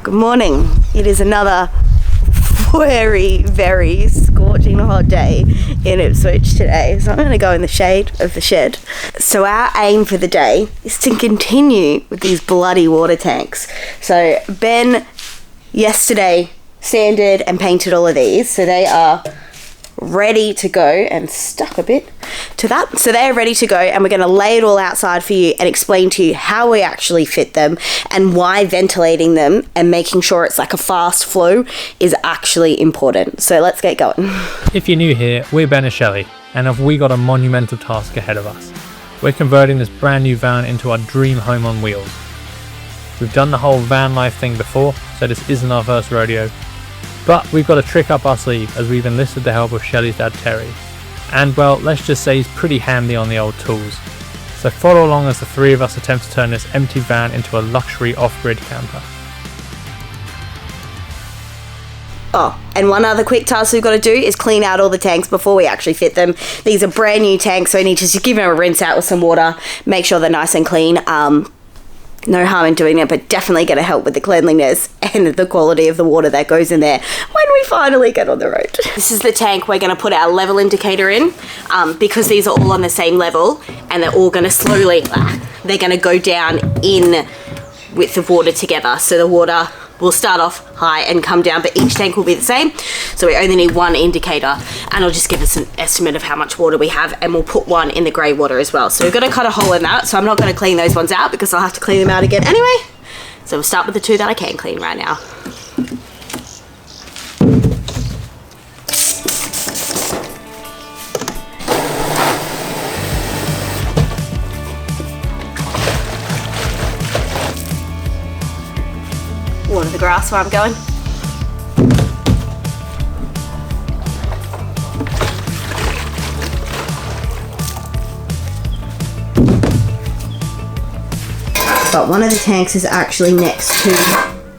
Good morning. It is another very, very scorching hot day in Ipswich today. So I'm going to go in the shade of the shed. So our aim for the day is to continue with these bloody water tanks. So Ben yesterday sanded and painted all of these. So they are ready to go and stuck a bit to that. So they're ready to go, and we're going to lay it all outside for you and explain to you how we actually fit them and why ventilating them and making sure it's like a fast flow is actually important. So let's get going. If you're new here, we're Ben and Shelley, and have we got a monumental task ahead of us. We're converting this brand new van into our dream home on wheels. We've done the whole van life thing before, so this isn't our first rodeo. But we've got a trick up our sleeve as we've enlisted the help of Shelley's dad Terry. And well, let's just say he's pretty handy on the old tools. So follow along as the three of us attempt to turn this empty van into a luxury off-grid camper. Oh, and one other quick task we've got to do is clean out all the tanks before we actually fit them. These are brand new tanks, so we need to just give them a rinse out with some water, make sure they're nice and clean. No harm in doing it, but definitely going to help with the cleanliness and the quality of the water that goes in there when we finally get on the road. This is the tank we're going to put our level indicator in, because these are all on the same level and they're all going to slowly, they're going to go down in with the water together. So the water will start off high and come down, but each tank will be the same. So we only need one indicator, and it'll just give us an estimate of how much water we have, and we'll put one in the grey water as well. So we've got to cut a hole in that, so I'm not going to clean those ones out because I'll have to clean them out again anyway. So we'll start with the two that I can clean right now. Water the grass where I'm going. But one of the tanks is actually next to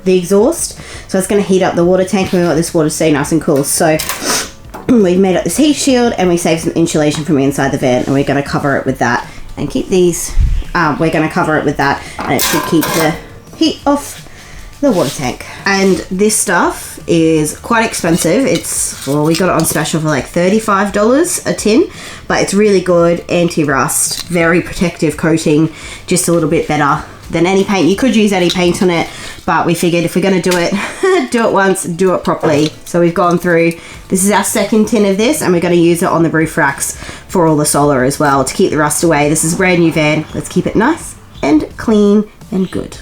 the exhaust, so it's going to heat up the water tank, and we want this water to stay nice and cool. So we've made up this heat shield, and we saved some insulation from inside the van, and we're going to cover it with that and keep these. We're going to cover it with that, and it should keep the heat off the water tank. And this stuff is quite expensive. We got it on special for like $35 a tin, but it's really good, anti-rust, very protective coating, just a little bit better than any paint. You could use any paint on it, but we figured if we're going to do it, do it once, do it properly. So we've gone through, this is our second tin of this, and we're going to use it on the roof racks for all the solar as well to keep the rust away. This is a brand new van. Let's keep it nice and clean and good.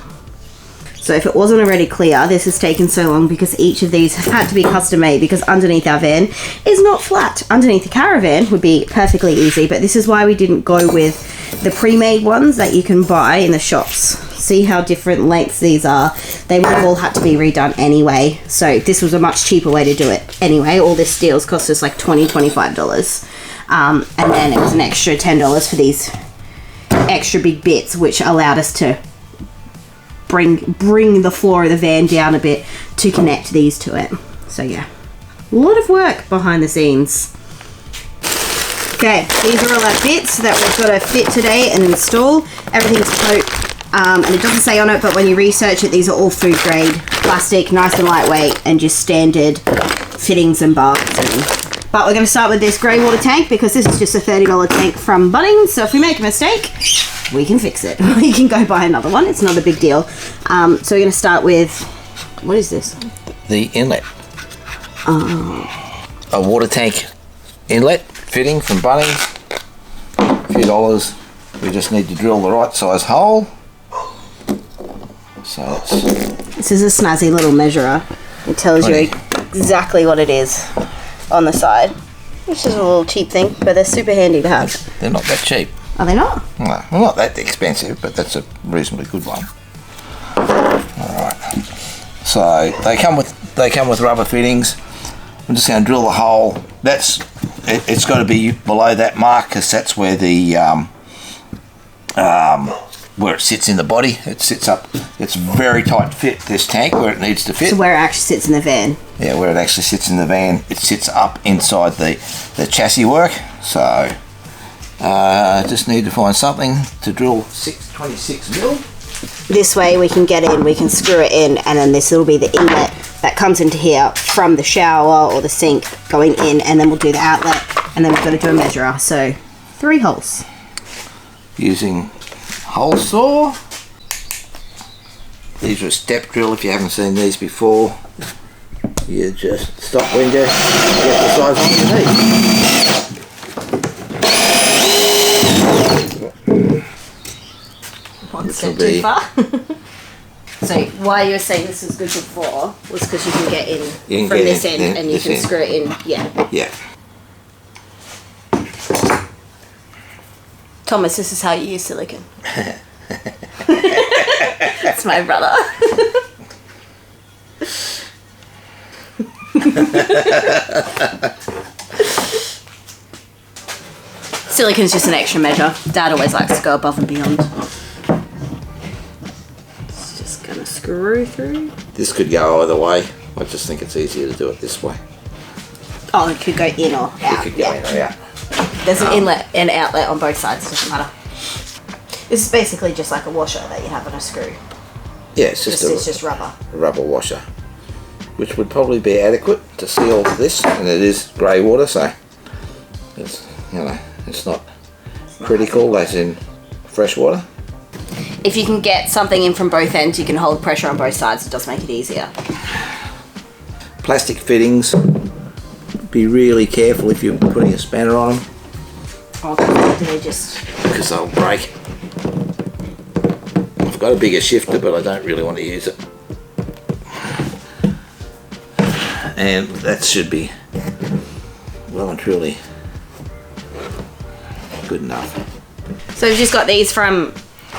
So if it wasn't already clear, this has taken so long because each of these have had to be custom made, because underneath our van is not flat. Underneath the caravan would be perfectly easy, but this is why we didn't go with the pre-made ones that you can buy in the shops. See how different lengths these are? They would have all had to be redone anyway. So this was a much cheaper way to do it. Anyway, all this steel's cost us like $20, $25. And then it was an extra $10 for these extra big bits, which allowed us to bring the floor of the van down a bit to connect these to it. So yeah, a lot of work behind the scenes. Okay, these are all our bits that we've got to fit today and install. Everything's tote, and it doesn't say on it, but when you research it, these are all food grade plastic, nice and lightweight, and just standard fittings and bars. But we're going to start with this grey water tank because this is just a $30 tank from Bunnings. So if we make a mistake, we can fix it. We can go buy another one. It's not a big deal. So we're going to start with, what is this? The inlet. A water tank inlet fitting from Bunnings. A few dollars. We just need to drill the right size hole. So this is a snazzy little measurer. It tells you exactly what it is on the side, which is a little cheap thing, but they're super handy to have. They're not that cheap. Are they not? No, well, not that expensive, but that's a reasonably good one. Alright. So they come with rubber fittings. I'm just going to drill the hole. It's got to be below that mark because that's where the where it sits in the body. It sits up. It's very tight fit, this tank, where it needs to fit. So where it actually sits in the van. Yeah, where it actually sits in the van. It sits up inside the chassis work. So I just need to find something to drill 626 mil. this way we can get in, we can screw it in, and then this will be the inlet that comes into here from the shower or the sink going in, and then we'll do the outlet, and then we've got to do a measurer. So 3 holes. Using hole saw. These are a step drill if you haven't seen these before. You just stop when you get the size on your knee. One step too far. So why you were saying this is good before was because you can get in from this end and you can screw it in. Yeah. Yeah. Thomas, this is how you use silicone. That's my brother. Silicone's just an extra measure. Dad always likes to go above and beyond. It's just gonna screw through. This could go either way. I just think it's easier to do it this way. Oh, it could go in or out. It could go in or out. There's an inlet and outlet on both sides, doesn't matter. This is basically just like a washer that you have on a screw. Yeah, it's just rubber. A rubber washer, which would probably be adequate to seal this, and it is grey water, so it's, you know, it's not critical as in fresh water. If you can get something in from both ends, you can hold pressure on both sides. It does make it easier. Plastic fittings, be really careful if you're putting a spanner on them. Oh, because they'll break. I've got a bigger shifter, but I don't really want to use it. And that should be well and truly good enough. So we've just got these from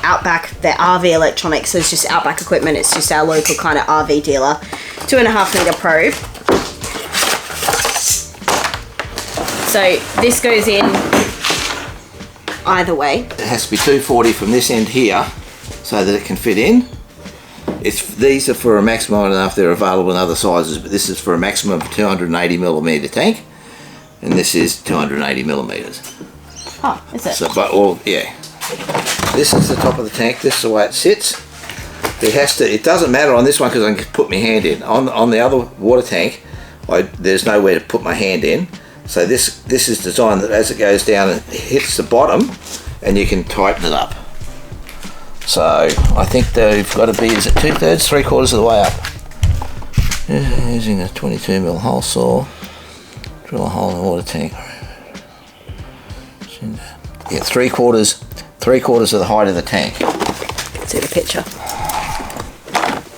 Outback, they're RV electronics, so it's just Outback equipment. It's just our local kind of RV dealer. 2.5 meter probe. So this goes in either way. It has to be 240 from this end here so that it can fit in. These are for a maximum, I don't know if they're available in other sizes, but this is for a maximum of 280 millimeter tank, and this is 280 millimeters. Oh, is it? So, yeah. This is the top of the tank. This is the way it sits. It doesn't matter on this one because I can put my hand in. On the other water tank, there's nowhere to put my hand in. So this is designed that as it goes down, it hits the bottom, and you can tighten it up. So I think they've got to be, is it 2/3, 3/4 of the way up? Using a 22mm hole saw, drill a hole in the water tank. Yeah, 3/4 of the height of the tank. See the picture.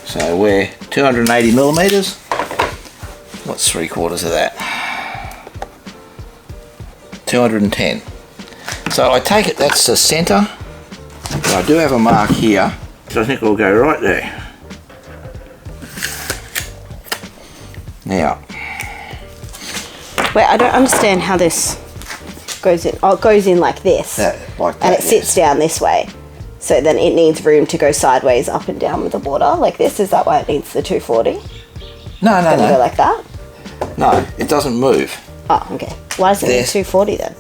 So we're 280 millimeters. What's 3/4 of that? 210. So I take it that's the center. I do have a mark here, so I think it'll go right there. Now. Wait, I don't understand how this goes in. Oh, it goes in like this. Like that, and it sits down this way. So then it needs room to go sideways up and down with the water like this. Is that why it needs the 240? No. Go like that? No, it doesn't move. Oh, okay. Why does it need 240 then?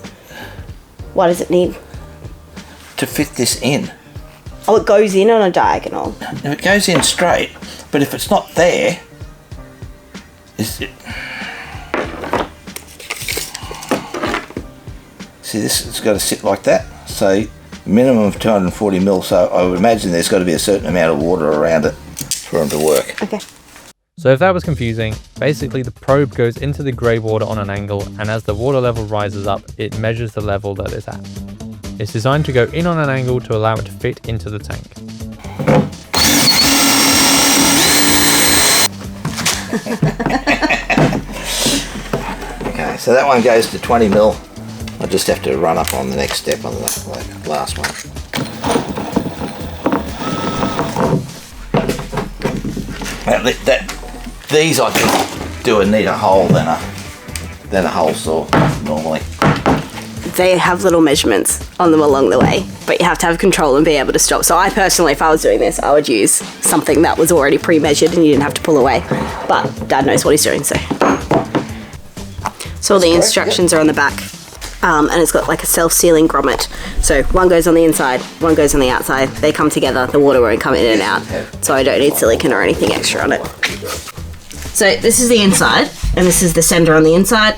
Why does it need? To fit this in. Oh, it goes in on a diagonal. Now it goes in straight, but if it's not there, see, this has got to sit like that. So minimum of 240 mil. So I would imagine there's got to be a certain amount of water around it for them to work. Okay. So if that was confusing, basically the probe goes into the grey water on an angle, and as the water level rises up, it measures the level that it's at. It's designed to go in on an angle to allow it to fit into the tank. Okay, so that one goes to 20 mil. I just have to run up on the next step on the last one. These I could do a neater hole than a hole saw normally. They have little measurements on them along the way, but you have to have control and be able to stop. So I personally, if I was doing this, I would use something that was already pre-measured and you didn't have to pull away. But Dad knows what he's doing, so. So all the instructions are on the back. And it's got like a self-sealing grommet. So one goes on the inside, one goes on the outside. They come together, the water won't come in and out. So I don't need silicone or anything extra on it. So this is the inside, and this is the sender on the inside.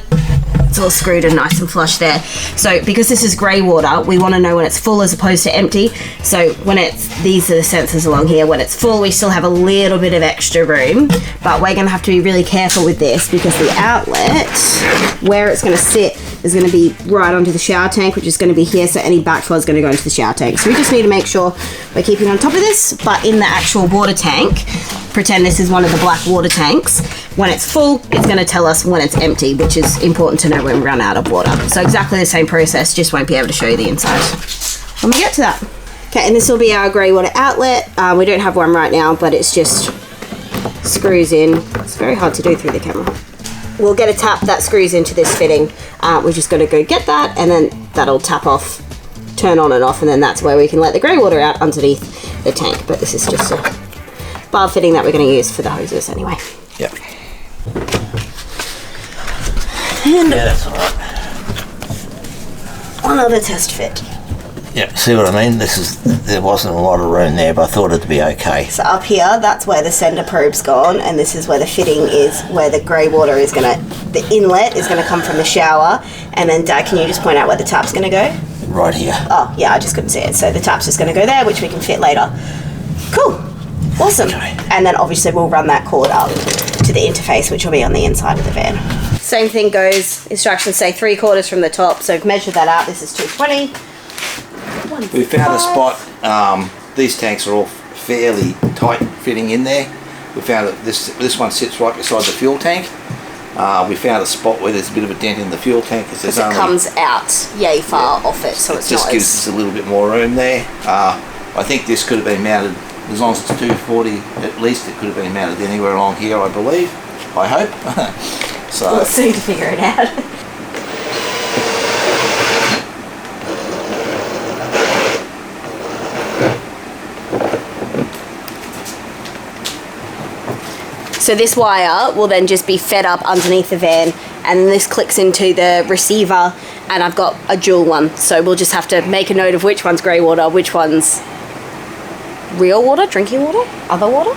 It's all screwed and nice and flush there. So because this is grey water, we want to know when it's full as opposed to empty. So when these are the sensors along here, when it's full, we still have a little bit of extra room, but we're going to have to be really careful with this because the outlet, where it's going to sit, is going to be right onto the shower tank, which is going to be here, so any backflow is going to go into the shower tank. So we just need to make sure we're keeping on top of this, but in the actual water tank, pretend this is one of the black water tanks. When it's full, it's going to tell us when it's empty, which is important to know when we run out of water. So exactly the same process, just won't be able to show you the inside when we get to that. Okay, and this will be our grey water outlet. We don't have one right now, but it's just screws in. It's very hard to do through the camera. We'll get a tap that screws into this fitting. We're just going to go get that, and then that'll tap off, turn on and off, and then that's where we can let the grey water out underneath the tank. But this is just a bar fitting that we're going to use for the hoses anyway. Yep. And yeah, that's alright. One other test fit. Yeah, see what I mean? There wasn't a lot of room there, but I thought it'd be okay. So up here, that's where the sender probe's gone, and this is where the fitting is, where the grey water is the inlet is gonna come from the shower. And then Dad, can you just point out where the tap's gonna go? Right here. Oh, yeah, I just couldn't see it. So the tap's just gonna go there, which we can fit later. Cool, awesome. Okay. And then obviously we'll run that cord up to the interface, which will be on the inside of the van. Same thing goes, instructions say 3/4 from the top, so measure that out. This is 220. We found a spot, these tanks are all fairly tight fitting in there. We found that this one sits right beside the fuel tank. We found a spot where there's a bit of a dent in the fuel tank. Because it comes out yay far off it, so it's just gives us a little bit more room there. I think this could have been mounted, as long as it's 240 at least, it could have been mounted anywhere along here, I believe. I hope. So we'll soon figure it out. So this wire will then just be fed up underneath the van, and this clicks into the receiver, and I've got a dual one. So we'll just have to make a note of which one's grey water, which one's real water, drinking water, other water?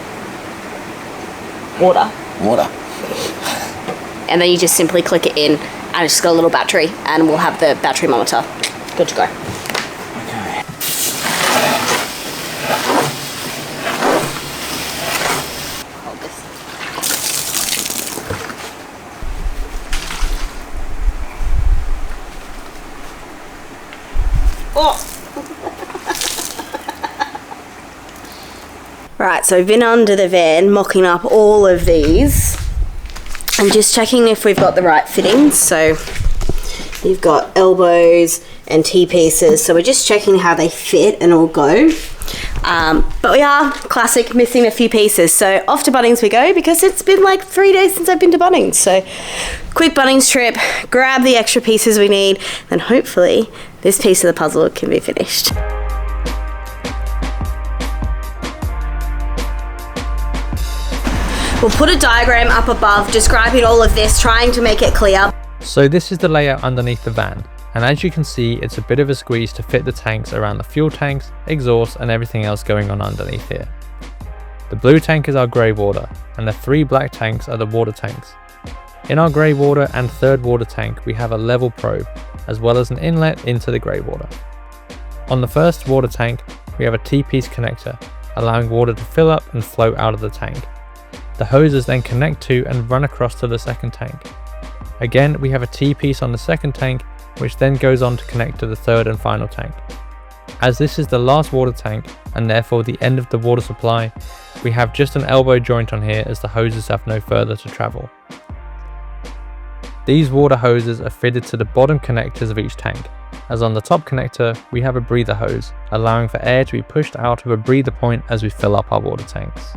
Water. And then you just simply click it in, and it's just got a little battery, and we'll have the battery monitor. Good to go. Okay. Hold this. Oh! Right, so I've been under the van mocking up all of these. I'm just checking if we've got the right fittings. So you've got elbows and T-pieces, so we're just checking how they fit and all go. But we are, classic, missing a few pieces. So off to Bunnings we go, because it's been like 3 days since I've been to Bunnings. So quick Bunnings trip, grab the extra pieces we need, then hopefully this piece of the puzzle can be finished. We'll put a diagram up above describing all of this, trying to make it clear. So this is the layout underneath the van, and as you can see, it's a bit of a squeeze to fit the tanks around the fuel tanks, exhaust and everything else going on underneath here. The blue tank is our grey water, and the 3 black tanks are the water tanks. In our grey water and third water tank, we have a level probe, as well as an inlet into the grey water. On the first water tank, we have a T-piece connector, allowing water to fill up and flow out of the tank. The hoses then connect to and run across to the second tank. Again, we have a T-piece on the second tank, which then goes on to connect to the third and final tank. As this is the last water tank, and therefore the end of the water supply, we have just an elbow joint on here as the hoses have no further to travel. These water hoses are fitted to the bottom connectors of each tank, as on the top connector we have a breather hose, allowing for air to be pushed out of a breather point as we fill up our water tanks.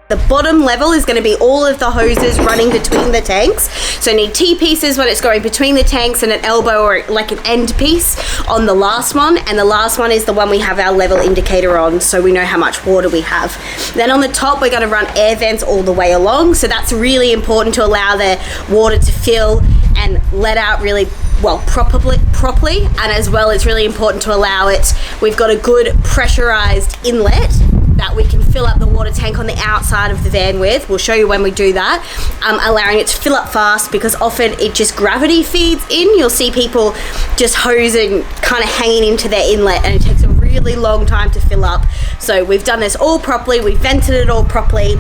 The bottom level is going to be all of the hoses running between the tanks. So you need T-pieces when it's going between the tanks, and an elbow or like an end piece on the last one. And the last one is the one we have our level indicator on, so we know how much water we have. Then on the top, we're going to run air vents all the way along. So that's really important to allow the water to fill and let out really well, properly, and as well it's really important to allow it, we've got a good pressurized inlet that we can fill up the water tank on the outside of the van with. We'll show you when we do that, allowing it to fill up fast, because often it just gravity feeds in. You'll see people just hosing kind of hanging into their inlet, and it takes a really long time to fill up. So we've done this all properly, we've vented it all properly.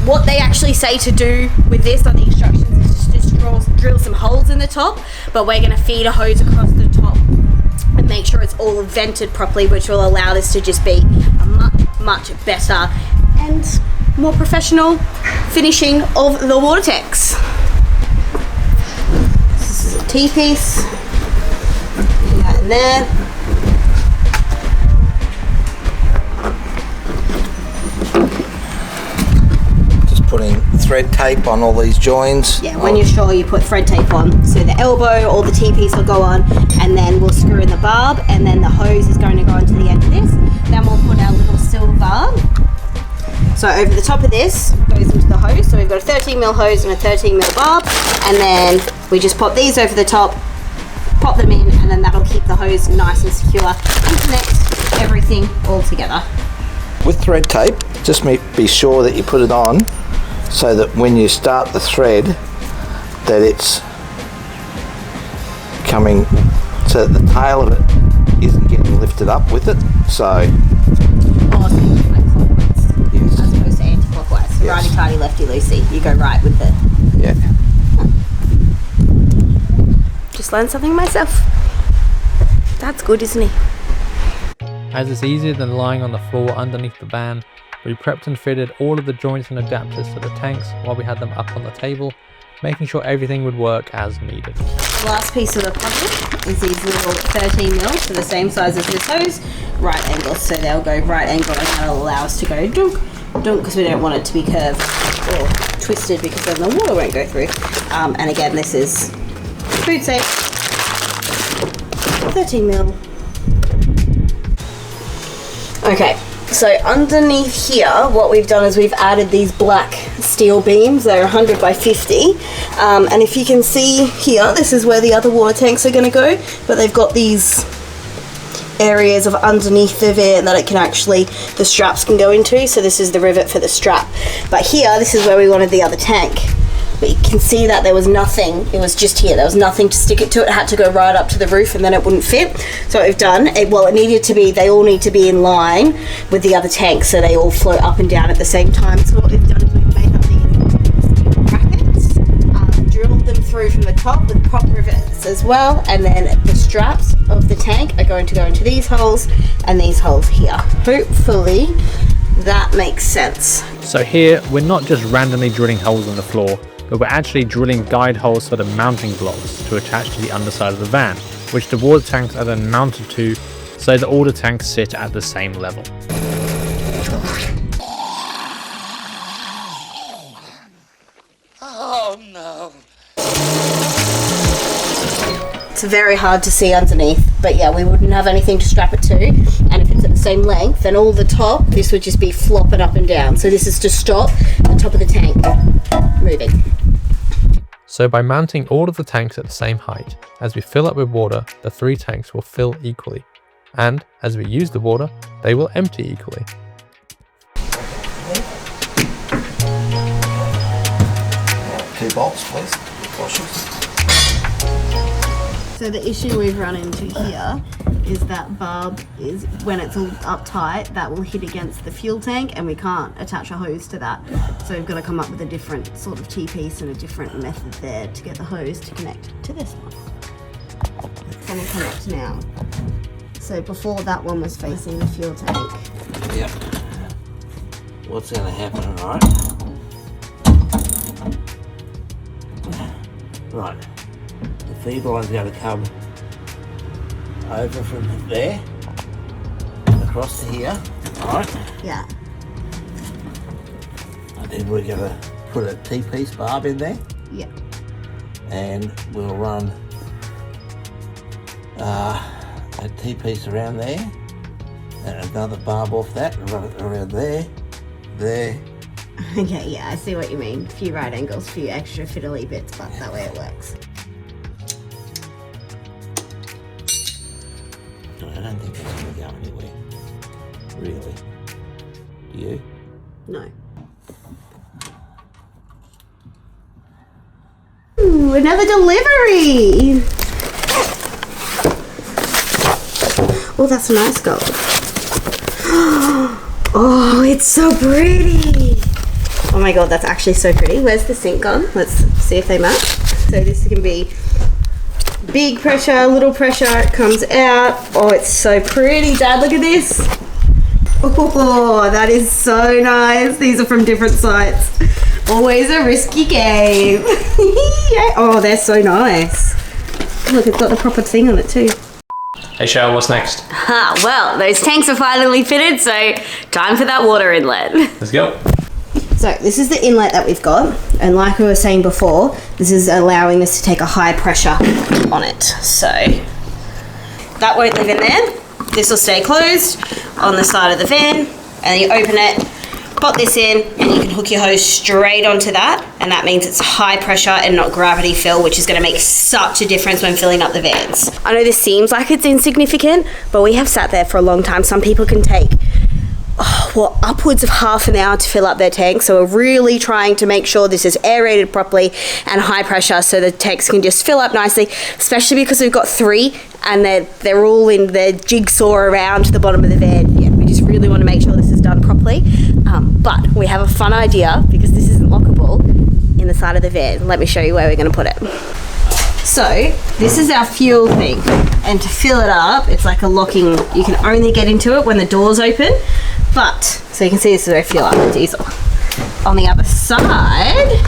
What they actually say to do with this on the instructions is just drill some holes in the top, but we're going to feed a hose across the top and make sure it's all vented properly, which will allow this to just be a much better and more professional finishing of the water tanks. This is a T-piece, put that in there. Putting thread tape on all these joins. Yeah, when you're sure, you put thread tape on. So the elbow or the T-piece will go on, and then we'll screw in the barb, and then the hose is going to go onto the end of this. Then we'll put our little silver barb. So over the top of this goes into the hose. So we've got a 13mm hose and a 13mm barb, and then we just pop these over the top, pop them in, and then that'll keep the hose nice and secure and connect everything all together. With thread tape, just be sure that you put it on so that when you start the thread, that it's coming, so that the tail of it isn't getting lifted up with it. So, like clockwise, yes. As opposed to anti-clockwise. Yes. Righty-tighty, lefty-loosey. You go right with it. Yeah. Just learned something myself. That's good, isn't he? As it's easier than lying on the floor underneath the van, we prepped and fitted all of the joints and adapters to the tanks while we had them up on the table, making sure everything would work as needed. The last piece of the puzzle is these little 13mm, so the same size as this hose, right angles, so they'll go right angle, and that'll allow us to go dunk, dunk, because we don't want it to be curved or twisted, because then the water won't go through. And again, this is food safe, 13mm. Okay, so underneath here, what we've done is we've added these black steel beams. They're 100 by 50. And if you can see here, this is where the other water tanks are going to go. But they've got these areas of underneath the van that it can actually, the straps can go into. So this is the rivet for the strap. But here, this is where we wanted the other tank. But you can see that there was nothing, it was just here, there was nothing to stick it to. It had to go right up to the roof, and then it wouldn't fit. So what we've done, it needed to be, they all need to be in line with the other tanks, so they all float up and down at the same time. So what we've done is we've made up these brackets, drilled them through from the top with prop rivets as well, and then the straps of the tank are going to go into these holes and these holes here. Hopefully that makes sense. So here, we're not just randomly drilling holes in the floor, but we're actually drilling guide holes for the mounting blocks to attach to the underside of the van, which the water tanks are then mounted to, so that all the tanks sit at the same level. Oh no. It's very hard to see underneath, but yeah, we wouldn't have anything to strap it to, and if it's at the same length, then all the top, this would just be flopping up and down. So this is to stop the top of the tank moving. So by mounting all of the tanks at the same height, as we fill up with water, the 3 tanks will fill equally, and as we use the water, they will empty equally. 2 bolts, please. Washers. So the issue we've run into here is that barb is, when it's all uptight, that will hit against the fuel tank, and we can't attach a hose to that. So we've got to come up with a different sort of T-piece and a different method there to get the hose to connect to this one. Can we connect now? So before, that one was facing the fuel tank. Yep. What's going to happen, right? The feed line's going to come over from there across to here, right? Yeah. And then we're going to put a T-piece barb in there. Yeah. And we'll run a T-piece around there, and another barb off that, and run it around there. Okay, yeah, I see what you mean. A few right angles, a few extra fiddly bits, but that way it works. I don't think that's going to go anywhere. Really? Do you? No. Ooh, another delivery! Oh, that's a nice gold. Oh, it's so pretty! Oh my god, that's actually so pretty. Where's the sink gone? Let's see if they match. So this can be big pressure, little pressure, it comes out. Oh, it's so pretty. Dad, look at this. Oh, that is so nice. These are from different sites. Always a risky game. Oh, they're so nice. Look, it's got the proper thing on it too. Hey Cheryl, what's next? Well, those tanks are finally fitted, so time for that water inlet. Let's go. So this is the inlet that we've got, and like we were saying before, this is allowing us to take a high pressure on it. So that won't live in there. This will stay closed on the side of the van, and then you open it, pop this in, and you can hook your hose straight onto that, and that means it's high pressure and not gravity fill, which is going to make such a difference when filling up the vans. I know this seems like it's insignificant, but we have sat there for a long time. Some people can take upwards of half an hour to fill up their tank, so we're really trying to make sure this is aerated properly and high pressure so the tanks can just fill up nicely, especially because we've got 3 and they're all in the jigsaw around the bottom of the van. Yeah, we just really want to make sure this is done properly, but we have a fun idea because this isn't lockable in the side of the van. Let me show you where we're going to put it. So this is our fuel thing, and to fill it up, it's like a locking, you can only get into it when the door's open. But, so you can see this is where I fill up the diesel. On the other side,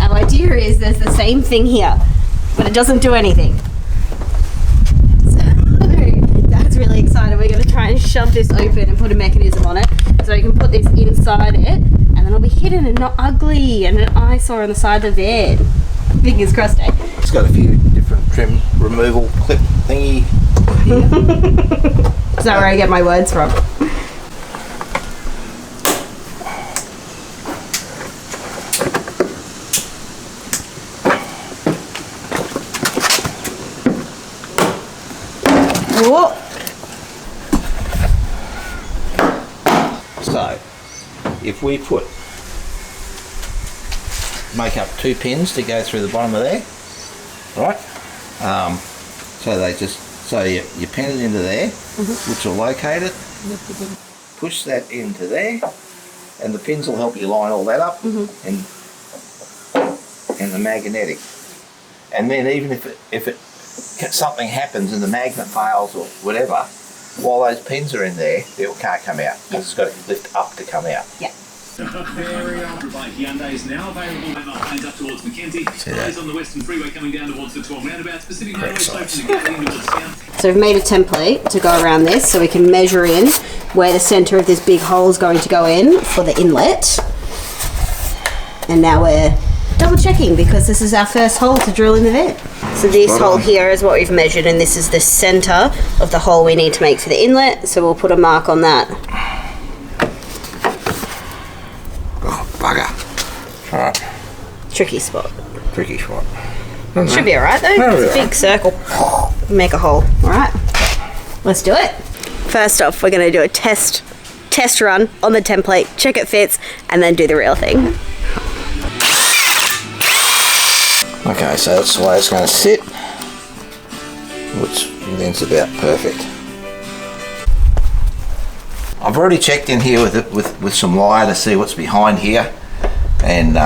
our idea is there's the same thing here, but it doesn't do anything. So Dad's really excited. We're going to try and shove this open and put a mechanism on it so we can put this inside it, and then it'll be hidden and not ugly and an eyesore on the side of the van. Fingers crossed, eh? It's got a few different trim removal clip thingy. Is that where I get my words from? Whoa. So, if we make up 2 pins to go through the bottom of there, right? So you pin it into there, which will locate it. Push that into there, and the pins will help you line all that up, and the magnetic. And then even if something happens and the magnet fails or whatever, while those pins are in there, it can't come out because it's got to lift up to come out. Yeah. Hyundai is now available and lanes up towards Mackenzie. Delays on the Western Freeway coming down towards the 12 roundabout. Pacific Highway slope from the Gatling towards town. So we've made a template to go around this so we can measure in where the centre of this big hole is going to go in for the inlet. And now we're double checking because this is our first hole to drill in the van. So this hole here is what we've measured, and this is the centre of the hole we need to make for the inlet. So we'll put a mark on that. Bugger. Alright. Tricky spot. Tricky spot. Should be alright though. It's a big circle. Make a hole. Alright. Let's do it. First off, we're going to do a test run on the template, check it fits, and then do the real thing. Okay, so that's the way it's going to sit, which then's about perfect. I've already checked in here with some wire to see what's behind here, and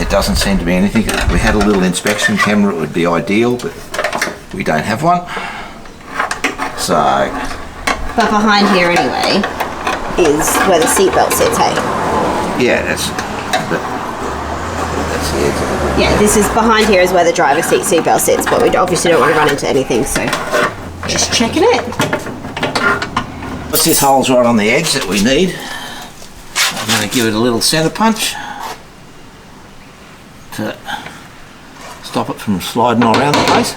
it doesn't seem to be anything. If we had a little inspection camera, it would be ideal, but we don't have one. So, But behind here anyway is where the seatbelt sits, hey? yeah, that's it. Yeah, this is behind here is where the driver's seatbelt sits, but we obviously don't want to run into anything, so just checking it. This hole's right on the edge that we need. I'm going to give it a little centre punch to stop it from sliding all around the place.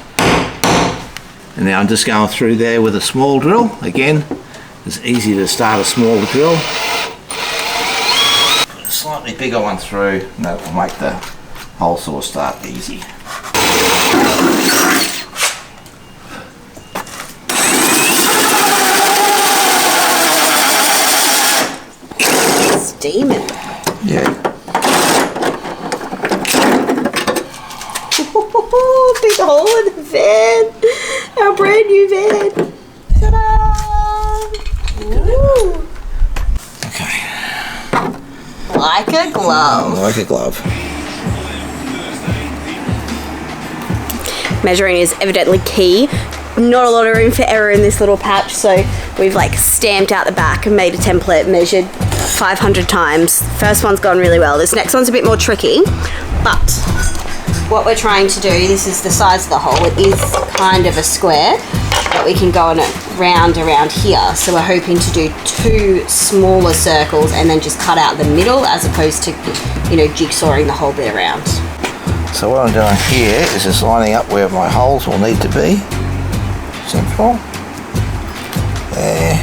And now I'm just going through there with a small drill. Again, it's easy to start a small drill. Put a slightly bigger one through, and that will make the hole saw start easy. demon. Yeah. Big hole in the van. Our brand new van. Ta-da! Ooh. Okay. Like a glove. Like a glove. Measuring is evidently key. Not a lot of room for error in this little patch, so we've like stamped out the back and made a template, measured 500 times. First one's gone really well. This next one's a bit more tricky, but what we're trying to do, this is the size of the hole. It is kind of a square, but we can go on it round around here. So we're hoping to do 2 smaller circles and then just cut out the middle, as opposed to, you know, jigsawing the whole bit around. So what I'm doing here is just lining up where my holes will need to be. Simple. There.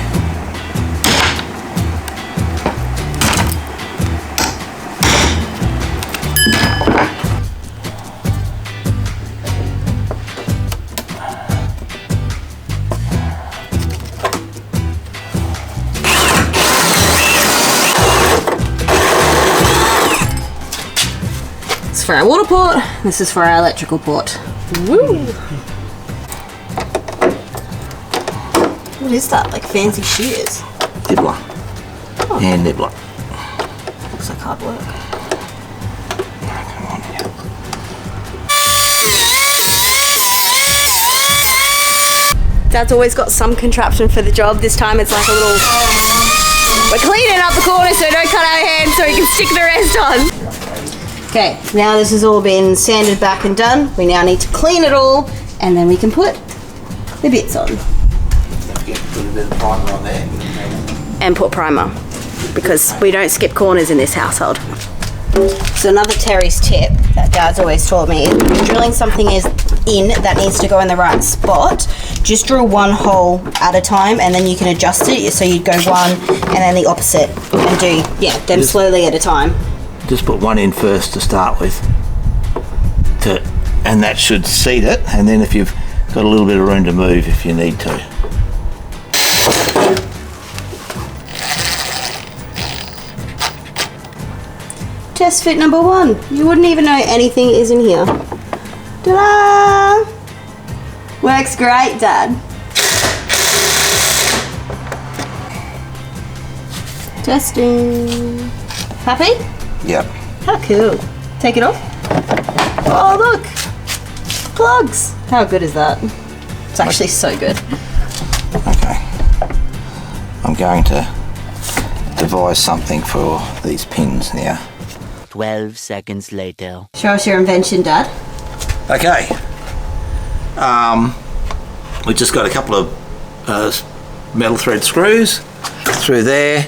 This is for our water port, this is for our electrical port. Woo! What is that, like fancy shears? Nibbler. Oh. And nibbler. Looks like hard work. Come on here. Dad's always got some contraption for the job. This time it's like a little... We're cleaning up the corner so don't cut our hands so we can stick the rest on. Okay, now this has all been sanded back and done. We now need to clean it all and then we can put the bits on. Put a bit of primer on there. And put primer, because we don't skip corners in this household. So another Terry's tip that Dad's always taught me is when you're drilling something that needs to go in the right spot, just drill one hole at a time and then you can adjust it. So you'd go one and then the opposite and do, yeah, them slowly at a time. Just put one in first to start with, and that should seat it, and then if you've got a little bit of room to move if you need to. Test fit number 1. You wouldn't even know anything is in here. Ta-da! Works great, Dad. Testing. Happy? Yep. How cool. Take it off. Oh, look. Plugs. How good is that? It's actually so good. Okay. I'm going to devise something for these pins now. 12 seconds later. Show us your invention, Dad. Okay. We just got a couple of metal thread screws through there.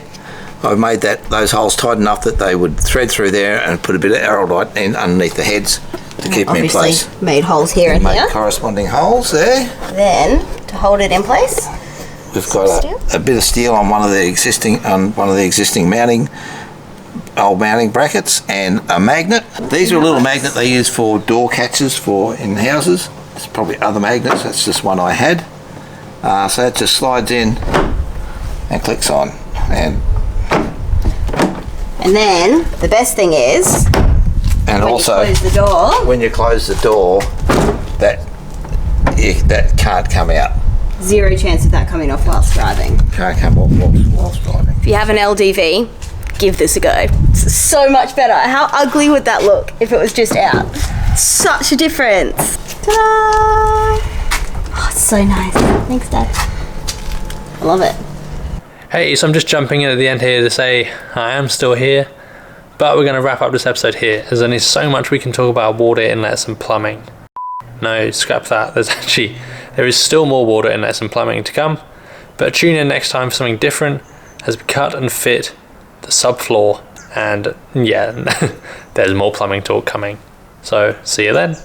I've made those holes tight enough that they would thread through there, and put a bit of arrowlight in underneath the heads to keep them in place. Obviously made holes here and made here. Corresponding holes there. Then, to hold it in place, We've got a bit of steel on one of the existing old mounting brackets, and a magnet. These are a little magnet they use for door catches in houses. There's probably other magnets. That's just one I had. So it just slides in and clicks on. And then the best thing is, And when also, you close the door, when you close the door, that can't come out. zero chance of that coming off whilst driving. Can't come off whilst driving. If you have an LDV, give this a go. It's so much better. How ugly would that look if it was just out? Such a difference. Ta-da! Oh, it's so nice. Thanks, Dad. I love it. Hey, so I'm just jumping in at the end here to say I am still here, but we're going to wrap up this episode here, as there is so much we can talk about water inlets and plumbing. No, scrap that. There is still more water inlets and plumbing to come, but tune in next time for something different as we cut and fit the subfloor, and yeah, there's more plumbing talk coming. So, see you then.